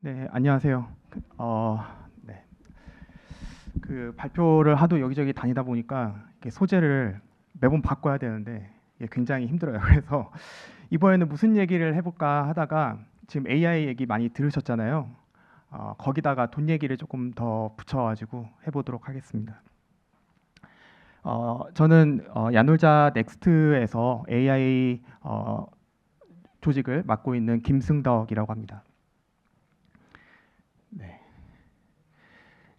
네, 안녕하세요. 네. 그 발표를 하도 여기저기 다니다 보니까 이렇게 소재를 매번 바꿔야 되는데 이게 굉장히 힘들어요. 그래서 이번에는 무슨 얘기를 해볼까 하다가 지금 AI 얘기 많이 들으셨잖아요. 거기다가 돈 얘기를 조금 더 붙여가지고 해보도록 하겠습니다. 저는 야놀자 넥스트에서 AI 조직을 맡고 있는 김승덕이라고 합니다. 네.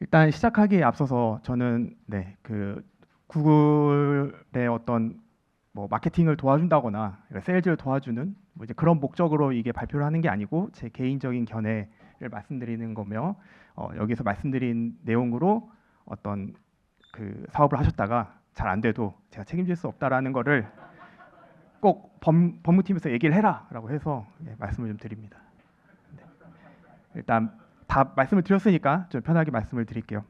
일단 시작하기에 앞서서 저는 그 구글의 어떤 뭐 마케팅을 도와준다거나 세일즈를 도와주는 뭐 이제 그런 목적으로 이게 발표를 하는 게 아니고 제 개인적인 견해를 말씀드리는 거며 여기서 말씀드린 내용으로 어떤 그 사업을 하셨다가 잘 안 돼도 제가 책임질 수 없다라는 거를 꼭 법무팀에서 얘기를 해라라고 해서 말씀을 좀 드립니다. 네. 일단 다 말씀을 드렸으니까 좀 편하게 말씀을 드릴게요.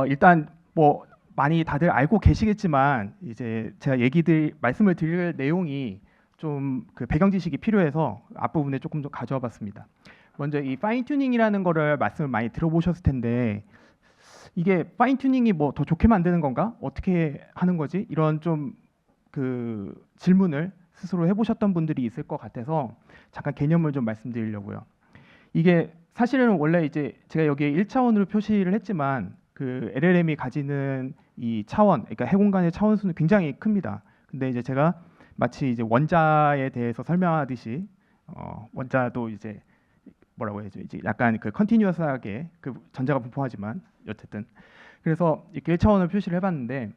일단 뭐 많이 다들 알고 계시겠지만 이제 제가 말씀을 드릴 내용이 좀 그 배경 지식이 필요해서 앞부분에 조금 더 가져와 봤습니다. 먼저 이 파인 튜닝이라는 거를 말씀을 많이 들어보셨을 텐데 이게 파인 튜닝이 뭐 더 좋게 만드는 건가? 어떻게 하는 거지? 이런 좀 그 질문을 스스로 해보셨던 분들이 있을 것 같아서 잠깐 개념을 좀 말씀드리려고요. 이게 사실은 원래 이제 제가 여기에 1차원으로 표시를 했지만 그 LLM이 가지는 이 차원, 그러니까 해공간의 차원수는 굉장히 큽니다. 근데 이제 제가 마치 이제 원자에 대해서 설명하듯이 원자도 이제 뭐라고 해야죠? 이제 약간 그 컨티뉴어스하게 그 전자가 분포하지만 어쨌든 그래서 이렇게 1차원을 표시를 해봤는데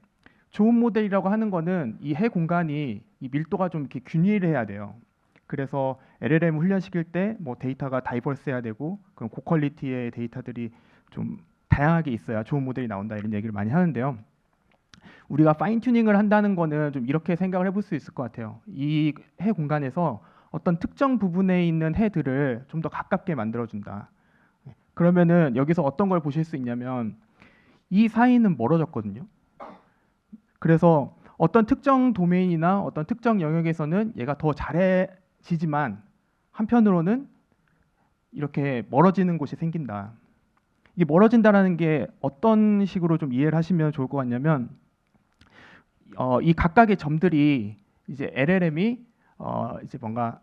좋은 모델이라고 하는 거는 이 해 공간이 이 밀도가 좀 이렇게 균일해야 돼요. 그래서 LLM 훈련시킬 때 뭐 데이터가 다이버스해야 되고 그럼 고퀄리티의 데이터들이 좀 다양하게 있어야 좋은 모델이 나온다 이런 얘기를 많이 하는데요. 우리가 파인 튜닝을 한다는 거는 좀 이렇게 생각을 해볼 수 있을 것 같아요. 이 해 공간에서 어떤 특정 부분에 있는 해들을 좀 더 가깝게 만들어준다. 그러면은 여기서 어떤 걸 보실 수 있냐면 이 사이는 멀어졌거든요. 그래서 어떤 특정 도메인이나 어떤 특정 영역에서는 얘가 더 잘해지지만 한편으로는 이렇게 멀어지는 곳이 생긴다. 이게 멀어진다라는 게 어떤 식으로 좀 이해를 하시면 좋을 것 같냐면 이 각각의 점들이 이제 LLM이 이제 뭔가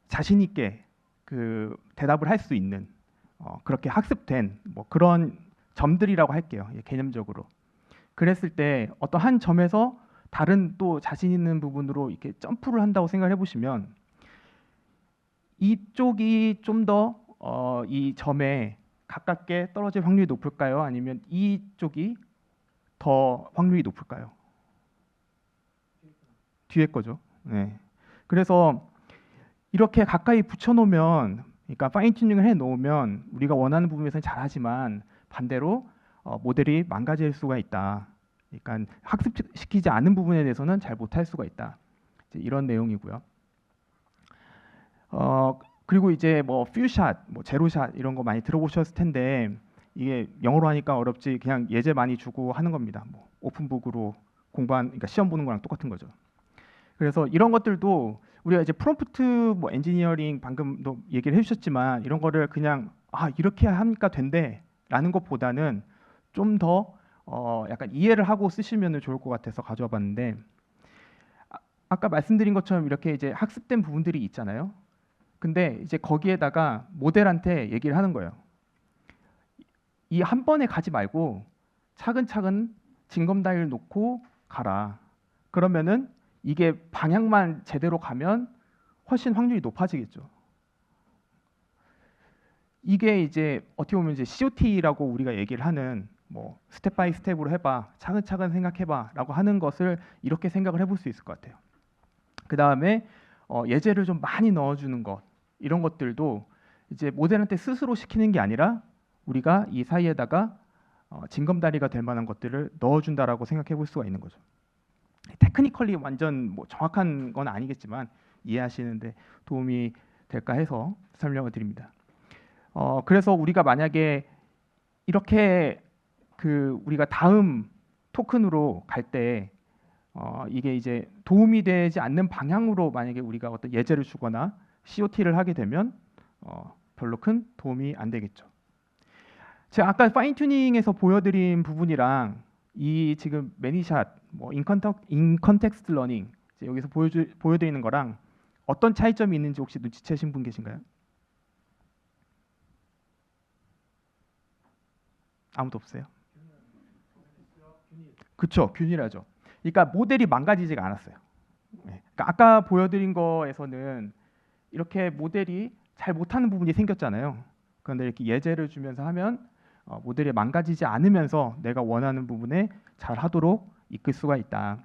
자신 있게 그 대답을 할 수 있는 그렇게 학습된 뭐 그런 점들이라고 할게요. 개념적으로. 그랬을 때 어떤 한 점에서 다른 또 자신 있는 부분으로 이렇게 점프를 한다고 생각을 해보시면 이쪽이 좀 더 이 점에 가깝게 떨어질 확률이 높을까요? 아니면 이쪽이 더 확률이 높을까요? 뒤에 거죠. 네. 그래서 이렇게 가까이 붙여놓으면, 그러니까 파인 튜닝을 해놓으면 우리가 원하는 부분에서는 잘하지만 반대로 모델이 망가질 수가 있다. 그러니까 학습시키지 않은 부분에 대해서는 잘 못할 수가 있다. 이런 내용이고요. 그리고 이제 뭐 퓨샷, 뭐 제로샷 이런 거 많이 들어보셨을 텐데 이게 영어로 하니까 어렵지 그냥 예제 많이 주고 하는 겁니다. 뭐 오픈북으로 그러니까 시험 보는 거랑 똑같은 거죠. 그래서 이런 것들도 우리가 이제 프롬프트 뭐 엔지니어링 방금도 얘기를 해주셨지만 이런 거를 그냥 이렇게 하니까 된대라는 것보다는 좀 더 약간 이해를 하고 쓰시면 좋을 것 같아서 가져와 봤는데 아까 말씀드린 것처럼 이렇게 이제 학습된 부분들이 있잖아요. 근데 이제 거기에다가 모델한테 얘기를 하는 거예요. 이 한 번에 가지 말고 차근차근 징검다리를 놓고 가라. 그러면은 이게 방향만 제대로 가면 훨씬 확률이 높아지겠죠. 이게 이제 어떻게 보면 이제 COT라고 우리가 얘기를 하는 뭐 스텝 바이 스텝으로 해봐, 차근차근 생각해봐라고 하는 것을 이렇게 생각을 해볼 수 있을 것 같아요. 그 다음에 예제를 좀 많이 넣어주는 것 이런 것들도 이제 모델한테 스스로 시키는 게 아니라 우리가 이 사이에다가 징검다리가 될 만한 것들을 넣어준다라고 생각해 볼 수가 있는 거죠. 테크니컬리 완전 뭐 정확한 건 아니겠지만 이해하시는데 도움이 될까 해서 설명을 드립니다. 그래서 우리가 만약에 이렇게 그 우리가 다음 토큰으로 갈 때 이게 이제 도움이 되지 않는 방향으로 만약에 우리가 어떤 예제를 주거나 COT를 하게 되면 별로 큰 도움이 안 되겠죠. 제가 아까 파인 튜닝에서 보여드린 부분이랑 이 지금 매니샷, 뭐 인컨텍스트 러닝 여기서 보여드리는 거랑 어떤 차이점이 있는지 혹시 눈치채신 분 계신가요? 아무도 없어요? 그쵸, 균일하죠. 그러니까 모델이 망가지지가 않았어요. 네. 그러니까 아까 보여드린 거에서는 이렇게 모델이 잘 못하는 부분이 생겼잖아요. 그런데 이렇게 예제를 주면서 하면 모델이 망가지지 않으면서 내가 원하는 부분에 잘 하도록 이끌 수가 있다.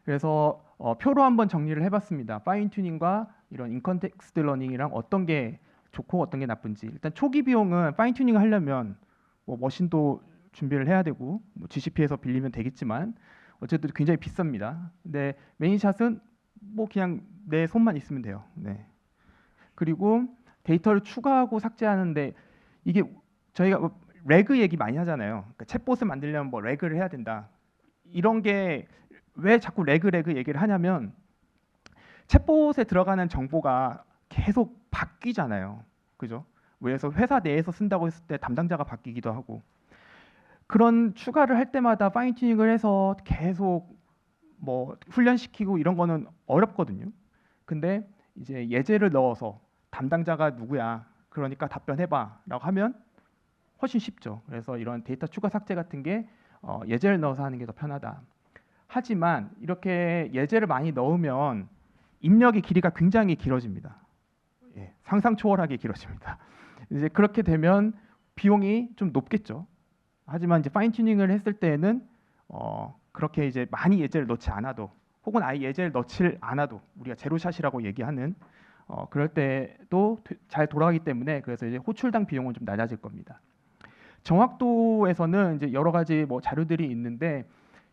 그래서 표로 한번 정리를 해봤습니다. 파인 튜닝과 이런 인컨텍스트 러닝이랑 어떤 게 좋고 어떤 게 나쁜지. 일단 초기 비용은 파인 튜닝을 하려면 뭐 머신도 준비를 해야 되고 뭐 GCP에서 빌리면 되겠지만 어쨌든 굉장히 비쌉니다. 근데 매니샷은 뭐 그냥 내 손만 있으면 돼요. 네. 그리고 데이터를 추가하고 삭제하는데 이게 저희가 레그 얘기 많이 하잖아요. 그러니까 챗봇을 만들려면 뭐 레그를 해야 된다. 이런 게 왜 자꾸 레그 얘기를 하냐면 챗봇에 들어가는 정보가 계속 바뀌잖아요. 그죠? 그래서 회사 내에서 쓴다고 했을 때 담당자가 바뀌기도 하고 그런 추가를 할 때마다 파인 튜닝을 해서 계속 뭐 훈련시키고 이런 거는 어렵거든요. 근데 이제 예제를 넣어서 담당자가 누구야? 그러니까 답변해봐라고 하면 훨씬 쉽죠. 그래서 이런 데이터 추가 삭제 같은 게 예제를 넣어서 하는 게 더 편하다. 하지만 이렇게 예제를 많이 넣으면 입력의 길이가 굉장히 길어집니다. 예, 상상 초월하게 길어집니다. 이제 그렇게 되면 비용이 좀 높겠죠. 하지만 이제 파인 튜닝을 했을 때에는 그렇게 이제 많이 예제를 넣지 않아도 혹은 아예 예제를 넣지 않아도 우리가 제로샷이라고 얘기하는 그럴 때도 잘 돌아가기 때문에 그래서 이제 호출당 비용은 좀 낮아질 겁니다. 정확도에서는 이제 여러 가지 뭐 자료들이 있는데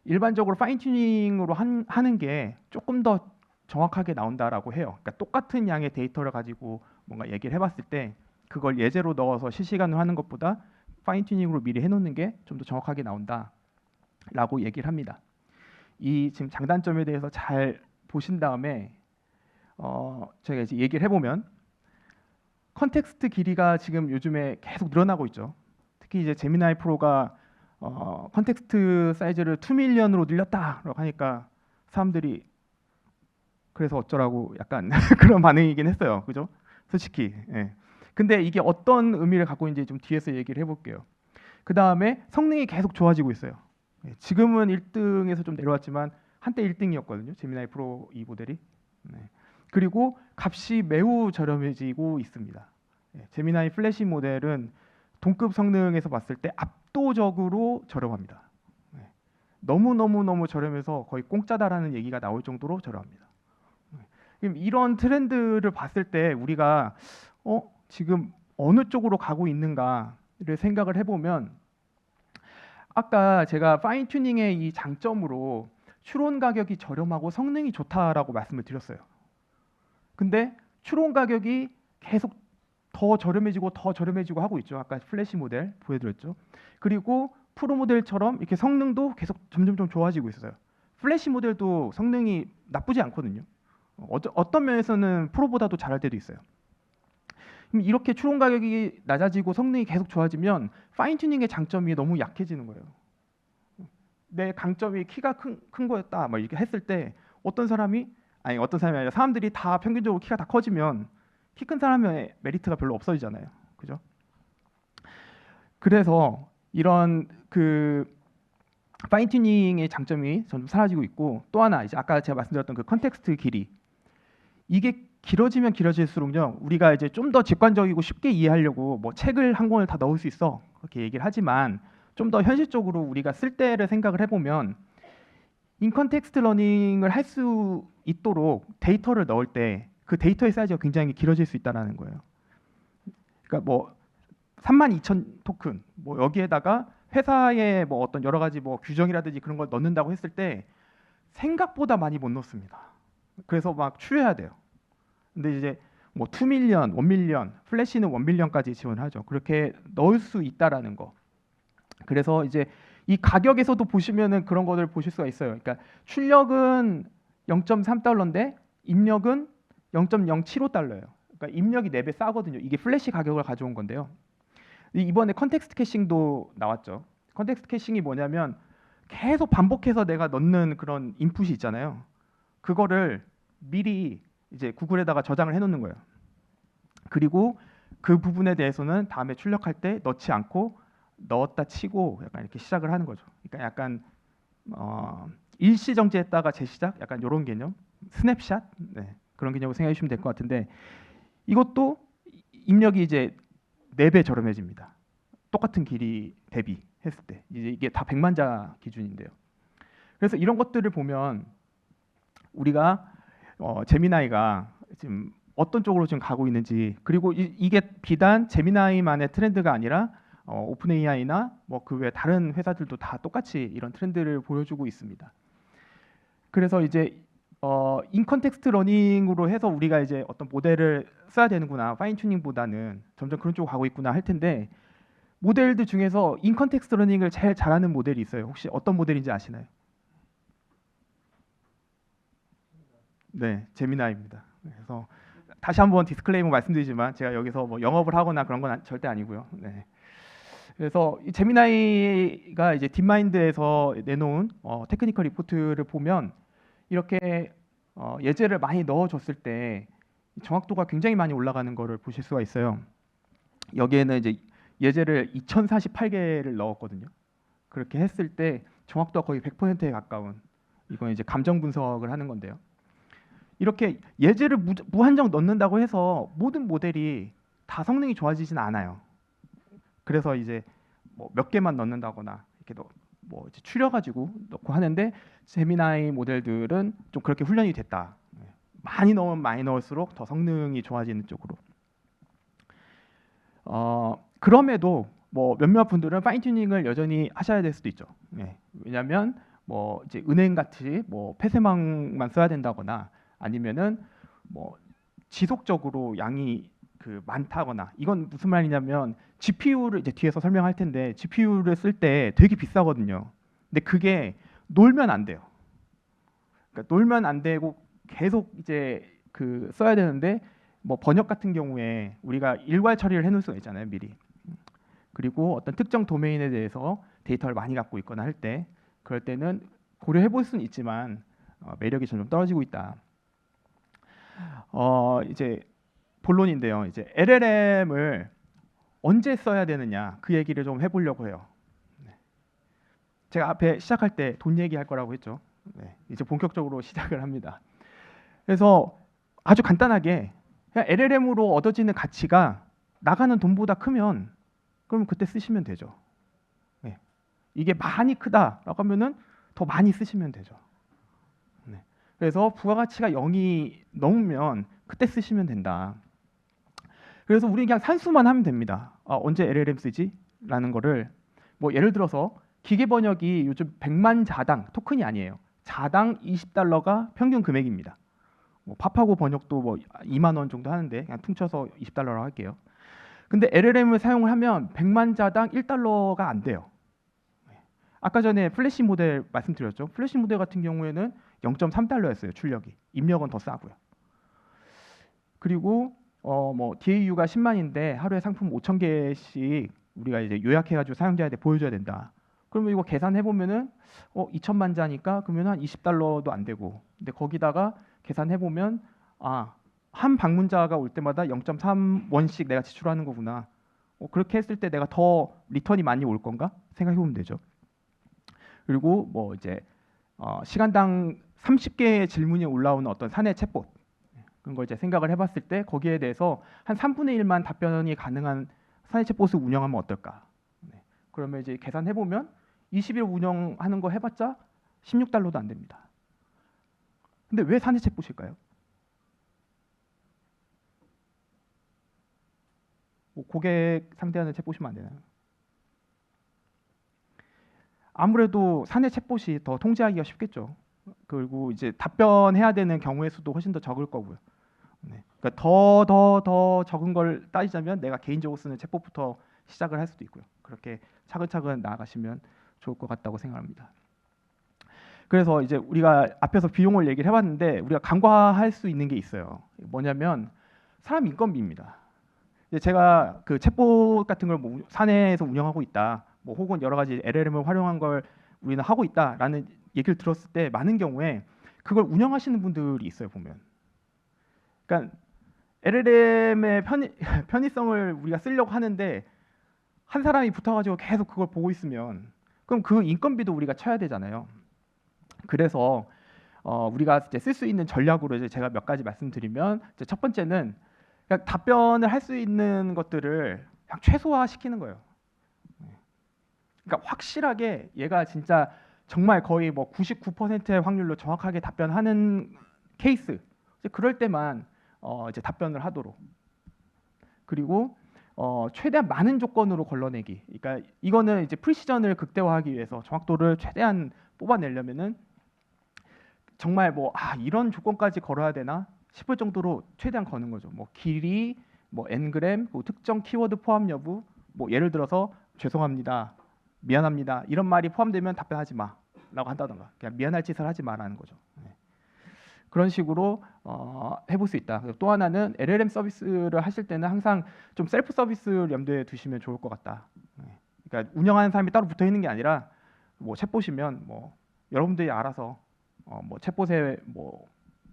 일반적으로 파인 튜닝으로 하는 게 조금 더 정확하게 나온다라고 해요. 그러니까 똑같은 양의 데이터를 가지고 뭔가 얘기를 해봤을 때 그걸 예제로 넣어서 실시간으로 하는 것보다 파인 튜닝으로 미리 해놓는 게 좀 더 정확하게 나온다라고 얘기를 합니다. 이 지금 장단점에 대해서 잘 보신 다음에 저희가 이제 얘기를 해보면 컨텍스트 길이가 지금 요즘에 계속 늘어나고 있죠. 특히 이제 제미나이 프로가 컨텍스트 사이즈를 2밀리언으로 늘렸다라고 하니까 사람들이 그래서 어쩌라고 약간 그런 반응이긴 했어요. 그죠? 솔직히. 예. 근데 이게 어떤 의미를 갖고 있는지 좀 뒤에서 얘기를 해볼게요. 그 다음에 성능이 계속 좋아지고 있어요. 예. 지금은 1등에서 좀 내려왔지만 한때 1등이었거든요. 제미나이 프로 2 모델이. 네. 그리고 값이 매우 저렴해지고 있습니다. 예. 제미나이 플래시 모델은 동급 성능에서 봤을 때 압도적으로 저렴합니다. 네. 너무 저렴해서 거의 공짜다라는 얘기가 나올 정도로 저렴합니다. 네. 이런 트렌드를 봤을 때 우리가 지금 어느 쪽으로 가고 있는가를 생각을 해보면 아까 제가 파인 튜닝의 이 장점으로 추론 가격이 저렴하고 성능이 좋다라고 말씀을 드렸어요. 근데 추론 가격이 계속 더 저렴해지고 하고 있죠. 아까 플래시 모델 보여드렸죠. 그리고 프로 모델처럼 이렇게 성능도 계속 점점 좋아지고 있어요. 플래시 모델도 성능이 나쁘지 않거든요. 어떤 면에서는 프로보다도 잘할 때도 있어요. 그럼 이렇게 추론 가격이 낮아지고 성능이 계속 좋아지면 파인 튜닝의 장점이 너무 약해지는 거예요. 내 강점이 키가 큰 거였다 막 이렇게 했을 때 어떤 사람이 아니라 사람들이 다 평균적으로 키가 다 커지면 키 큰 사람의 메리트가 별로 없어지잖아요. 그죠? 그래서 이런 그 파인 튜닝의 장점이 점점 사라지고 있고 또 하나 이제 아까 제가 말씀드렸던 그 컨텍스트 길이 이게 길어지면 길어질수록요 우리가 이제 좀 더 직관적이고 쉽게 이해하려고 뭐 책을 한 권을 다 넣을 수 있어 그렇게 얘기를 하지만 좀 더 현실적으로 우리가 쓸 때를 생각을 해보면 인컨텍스트 러닝을 할 수 있도록 데이터를 넣을 때 그 데이터의 사이즈가 굉장히 길어질 수 있다는 거예요. 그러니까 뭐 32,000 토큰 뭐 여기에다가 회사의 뭐 어떤 여러 가지 뭐 규정이라든지 그런 걸 넣는다고 했을 때 생각보다 많이 못 넣습니다. 그래서 막 추려야 돼요. 근데 이제 뭐 2밀리언, 1밀리언, 플래시는 1밀리언까지 지원하죠. 그렇게 넣을 수 있다라는 거. 그래서 이제 이 가격에서도 보시면은 그런 것을 보실 수가 있어요. 그러니까 출력은 0.3달러인데 입력은 0.075달러예요. 그러니까 입력이 4배 싸거든요. 이게 플래시 가격을 가져온 건데요. 이번에 컨텍스트 캐싱도 나왔죠. 컨텍스트 캐싱이 뭐냐면 계속 반복해서 내가 넣는 그런 인풋이 있잖아요. 그거를 미리 이제 구글에다가 저장을 해놓는 거예요. 그리고 그 부분에 대해서는 다음에 출력할 때 넣지 않고 넣었다 치고 약간 이렇게 시작을 하는 거죠. 그러니까 약간 일시 정지했다가 재시작, 약간 이런 개념, 스냅샷, 네, 그런 개념으로 생각해 주시면 될 것 같은데 이것도 입력이 이제 4배 저렴해집니다. 똑같은 길이 대비했을 때 이게 다 100만 자 기준인데요. 그래서 이런 것들을 보면 우리가 제미나이가 지금 어떤 쪽으로 지금 가고 있는지, 그리고 이게 비단 제미나이만의 트렌드가 아니라 오픈 AI나 뭐 그 외 다른 회사들도 다 똑같이 이런 트렌드를 보여주고 있습니다. 그래서 이제 인컨텍스트 러닝으로 해서 우리가 이제 어떤 모델을 써야 되는구나, 파인 튜닝보다는 점점 그런 쪽으로 가고 있구나 할 텐데, 모델들 중에서 인컨텍스트 러닝을 제일 잘하는 모델이 있어요. 혹시 어떤 모델인지 아시나요? 네, 제미나이입니다. 그래서 다시 한번 디스클레이머 말씀드리지만 제가 여기서 뭐 영업을 하거나 그런 건 절대 아니고요. 네. 그래서 이 제미나이가 이제 딥마인드에서 내놓은 테크니컬 리포트를 보면 이렇게 예제를 많이 넣어줬을 때 정확도가 굉장히 많이 올라가는 것을 보실 수가 있어요. 여기에는 이제 예제를 2048개를 넣었거든요. 그렇게 했을 때 정확도가 거의 100%에 가까운, 이건 이제 감정 분석을 하는 건데요. 이렇게 예제를 무한정 넣는다고 해서 모든 모델이 다 성능이 좋아지진 않아요. 그래서 이제 뭐 몇 개만 넣는다거나 이렇게 뭐 이제 추려가지고 넣고 하는데, 제미나이 모델들은 좀 그렇게 훈련이 됐다. 많이 넣으면 많이 넣을수록 더 성능이 좋아지는 쪽으로. 그럼에도 뭐 몇몇 분들은 파인 튜닝을 여전히 하셔야 될 수도 있죠. 왜냐하면 뭐 이제 은행 같이 뭐 폐쇄망만 써야 된다거나 아니면은 뭐 지속적으로 양이 많다거나, 이건 무슨 말이냐면 GPU를 이제 뒤에서 설명할 텐데 GPU를 쓸 때 되게 비싸거든요. 근데 그게 놀면 안 돼요. 그러니까 놀면 안 되고 계속 이제 써야 되는데, 뭐 번역 같은 경우에 우리가 일괄 처리를 해놓을 수가 있잖아요, 미리. 그리고 어떤 특정 도메인에 대해서 데이터를 많이 갖고 있거나 할 때, 그럴 때는 고려해 볼 수는 있지만 매력이 점점 떨어지고 있다. 이제 본론인데요. 이제 LLM을 언제 써야 되느냐, 그 얘기를 좀 해보려고 해요. 제가 앞에 시작할 때 돈 얘기할 거라고 했죠. 이제 본격적으로 시작을 합니다. 그래서 아주 간단하게 그냥 LLM으로 얻어지는 가치가 나가는 돈보다 크면 그럼 그때 쓰시면 되죠. 이게 많이 크다라고 하면은 더 많이 쓰시면 되죠. 그래서 부가가치가 0이 넘으면 그때 쓰시면 된다. 그래서 우리 그냥 산수만 하면 됩니다. 언제 LLM 쓰지? 라는 거를 뭐 예를 들어서 기계 번역이 요즘 100만 자당, 토큰이 아니에요. 자당 20달러가 평균 금액입니다. 뭐 팝하고 번역도 뭐 2만 원 정도 하는데 그냥 퉁쳐서 20달러라고 할게요. 근데 LLM을 사용을 하면 100만 자당 1달러가 안 돼요. 아까 전에 플래시 모델 말씀드렸죠. 플래시 모델 같은 경우에는 0.3달러였어요. 출력이. 입력은 더 싸고요. 그리고 뭐 DAU가 10만인데 하루에 상품 5,000개씩 우리가 이제 요약해가지고 사용자한테 보여줘야 된다. 그러면 이거 계산해 보면은 2천만 자니까 그러면 한 20달러도 안 되고, 근데 거기다가 계산해 보면 한 방문자가 올 때마다 0.3원씩 내가 지출하는 거구나. 그렇게 했을 때 내가 더 리턴이 많이 올 건가 생각해 보면 되죠. 그리고 뭐 이제 시간당 30개의 질문이 올라오는 어떤 사내 챗봇, 그런 걸 이제 생각을 해봤을 때 거기에 대해서 한 3분의 1만 답변이 가능한 사내 챗봇을 운영하면 어떨까? 그러면 이제 계산해 보면 20일 운영하는 거 해봤자 16달러도 안 됩니다. 근데 왜 사내 챗봇일까요? 뭐 고객 상대하는 챗봇이면 안 되나요? 아무래도 사내 챗봇이 더 통제하기가 쉽겠죠. 그리고 이제 답변해야 되는 경우의 수도 훨씬 더 적을 거고요. 그러니까 더 적은 걸 따지자면 내가 개인적으로 쓰는 챗봇부터 시작을 할 수도 있고요. 그렇게 차근차근 나아가시면 좋을 것 같다고 생각합니다. 그래서 이제 우리가 앞에서 비용을 얘기를 해봤는데 우리가 간과할 수 있는 게 있어요. 뭐냐면 사람 인건비입니다. 이제 제가 그 챗봇 같은 걸 뭐 사내에서 운영하고 있다, 뭐 혹은 여러 가지 LLM을 활용한 걸 우리는 하고 있다라는 얘기를 들었을 때 많은 경우에 그걸 운영하시는 분들이 있어요 보면. 그러니까 LLM의 편의성을 우리가 쓰려고 하는데 한 사람이 붙어가지고 계속 그걸 보고 있으면 그럼 그 인건비도 우리가 쳐야 되잖아요. 그래서 우리가 이제 쓸 수 있는 전략으로 이제 제가 몇 가지 말씀드리면 이제 첫 번째는 그냥 답변을 할 수 있는 것들을 그냥 최소화시키는 거예요. 그러니까 확실하게 얘가 진짜 정말 거의 뭐 99%의 확률로 정확하게 답변하는 케이스, 이제 그럴 때만 이제 답변을 하도록. 그리고 최대한 많은 조건으로 걸러내기. 그러니까 이거는 이제 프리시전을 극대화하기 위해서 정확도를 최대한 뽑아내려면은 정말 뭐 이런 조건까지 걸어야 되나 싶을 정도로 최대한 거는 거죠. 뭐 길이, 뭐 n그램, 뭐 특정 키워드 포함 여부, 뭐 예를 들어서 죄송합니다, 미안합니다 이런 말이 포함되면 답변하지 마라고 한다던가, 그냥 미안할 짓을 하지 마라는 거죠. 그런 식으로 해볼 수 있다. 또 하나는 LLM 서비스를 하실 때는 항상 좀 셀프 서비스를 염두에 두시면 좋을 것 같다. 그러니까 운영하는 사람이 따로 붙어 있는 게 아니라 뭐 챗봇이면 뭐 여러분들이 알아서 뭐 챗봇에 뭐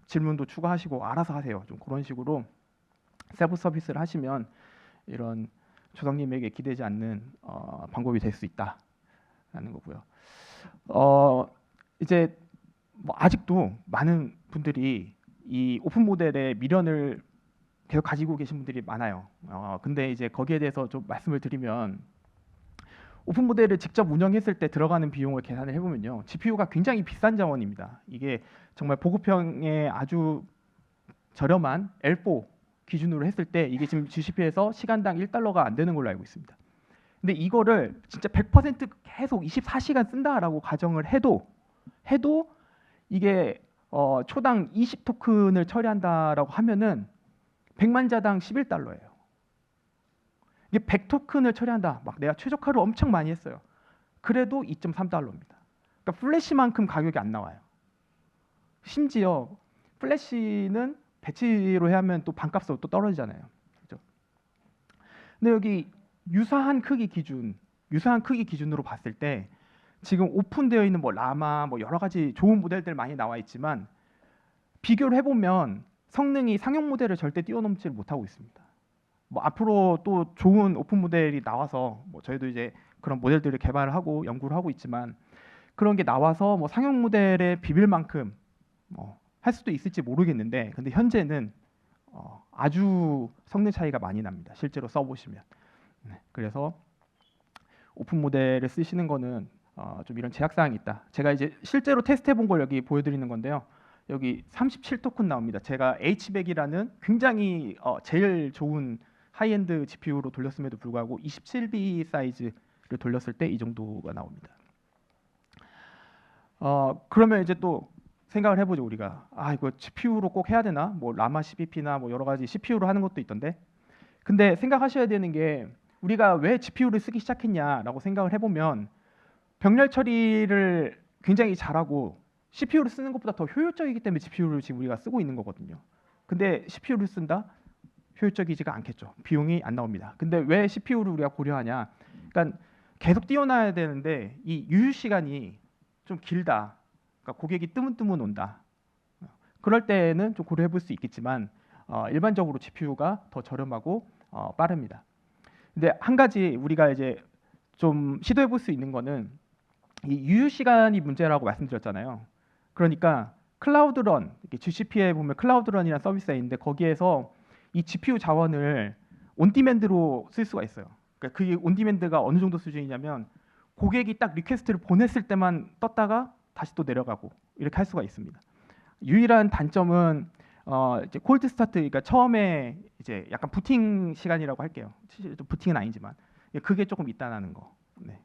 질문도 추가하시고 알아서 하세요. 좀 그런 식으로 셀프 서비스를 하시면 이런 조상님에게 기대지 않는 방법이 될 수 있다라는 거고요. 이제 뭐 아직도 많은 분들이 이 오픈 모델의 미련을 계속 가지고 계신 분들이 많아요. 근데 이제 거기에 대해서 좀 말씀을 드리면 오픈 모델을 직접 운영했을 때 들어가는 비용을 계산을 해보면요, GPU가 굉장히 비싼 자원입니다. 이게 정말 보급형의 아주 저렴한 L4 기준으로 했을 때 이게 지금 GCP에서 시간당 $1가 안 되는 걸로 알고 있습니다. 근데 이거를 진짜 100% 계속 24시간 쓴다라고 가정을 해도 이게 초당 20토큰을 처리한다라고 하면은 100만 자당 $11예요. 이게 100토큰을 처리한다. 막 내가 최적화를 엄청 많이 했어요. 그래도 $2.3입니다. 그러니까 플래시만큼 가격이 안 나와요. 심지어 플래시는 배치로 해야 하면 또 반값으로 또 떨어지잖아요. 그렇죠? 근데 여기 유사한 크기 기준으로 봤을 때 지금 오픈되어 있는 뭐 라마, 뭐 여러 가지 좋은 모델들 많이 나와 있지만 비교를 해보면 성능이 상용 모델을 절대 뛰어넘지 못하고 있습니다. 뭐 앞으로 또 좋은 오픈 모델이 나와서 뭐 저희도 이제 그런 모델들을 개발을 하고 연구를 하고 있지만 그런 게 나와서 뭐 상용 모델에 비빌 만큼 할 수도 있을지 모르겠는데, 근데 현재는 아주 성능 차이가 많이 납니다. 실제로 써보시면. 그래서 오픈 모델을 쓰시는 거는 좀 이런 제약 사항이 있다. 제가 이제 실제로 테스트해 본 걸 여기 보여드리는 건데요. 여기 37토큰 나옵니다. 제가 H100이라는 굉장히 제일 좋은 하이엔드 GPU로 돌렸음에도 불구하고 27B 사이즈를 돌렸을 때 이 정도가 나옵니다. 그러면 이제 또 생각을 해보죠. 우리가 이거 GPU로 꼭 해야 되나? 뭐 라마 CPP나 뭐 여러 가지 CPU로 하는 것도 있던데. 근데 생각하셔야 되는 게 우리가 왜 GPU를 쓰기 시작했냐라고 생각을 해보면 병렬 처리를 굉장히 잘하고 CPU를 쓰는 것보다 더 효율적이기 때문에 GPU를 지금 우리가 쓰고 있는 거거든요. 근데 CPU를 쓴다? 효율적이지가 않겠죠. 비용이 안 나옵니다. 근데 왜 CPU를 우리가 고려하냐? 그러니까 계속 띄워놔야 되는데 이 유휴 시간이 좀 길다. 그러니까 고객이 뜨문뜨문 온다. 그럴 때는 좀 고려해 볼 수 있겠지만 일반적으로 GPU가 더 저렴하고 빠릅니다. 근데 한 가지 우리가 이제 좀 시도해 볼 수 있는 거는 이 유휴 시간이 문제라고 말씀드렸잖아요. 그러니까 클라우드런, GCP에 보면 클라우드런이라는 서비스가 있는데 거기에서 이 GPU 자원을 온디맨드로 쓸 수가 있어요. 그러니까 그게 온디맨드가 어느 정도 수준이냐면 고객이 딱 리퀘스트를 보냈을 때만 떴다가 다시 또 내려가고 이렇게 할 수가 있습니다. 유일한 단점은 이제 콜드 스타트, 그러니까 처음에 이제 약간 부팅 시간이라고 할게요. 부팅은 아니지만 그게 조금 있다는 거. 네.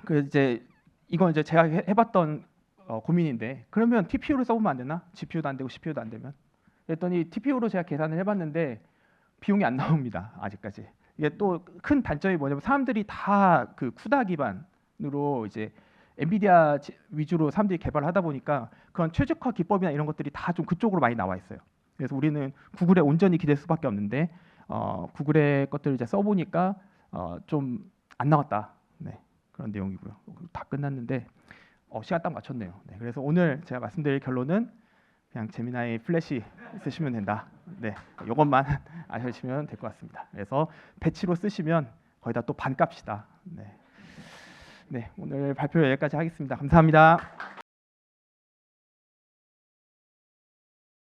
그 이제 이건 이제 제가 해봤던 고민인데, 그러면 TPU를 써보면 안 되나? GPU도 안 되고 CPU도 안 되면? 그랬더니 TPU로 제가 계산을 해봤는데 비용이 안 나옵니다. 아직까지. 이게 또 큰 단점이 뭐냐면 사람들이 다 그 쿠다 기반으로 이제 엔비디아 위주로 사람들이 개발을 하다 보니까 그런 최적화 기법이나 이런 것들이 다 좀 그쪽으로 많이 나와 있어요. 그래서 우리는 구글에 온전히 기댈 수밖에 없는데 구글의 것들을 이제 써보니까 좀 안 나왔다. 네, 그런 내용이고요. 다 끝났는데 시간 딱 맞췄네요. 네, 그래서 오늘 제가 말씀드릴 결론은 그냥 제미나이 플래시 쓰시면 된다. 네, 이것만 아시면 될 것 같습니다. 그래서 배치로 쓰시면 거의 다 또 반값이다. 네, 네, 오늘 발표 여기까지 하겠습니다. 감사합니다.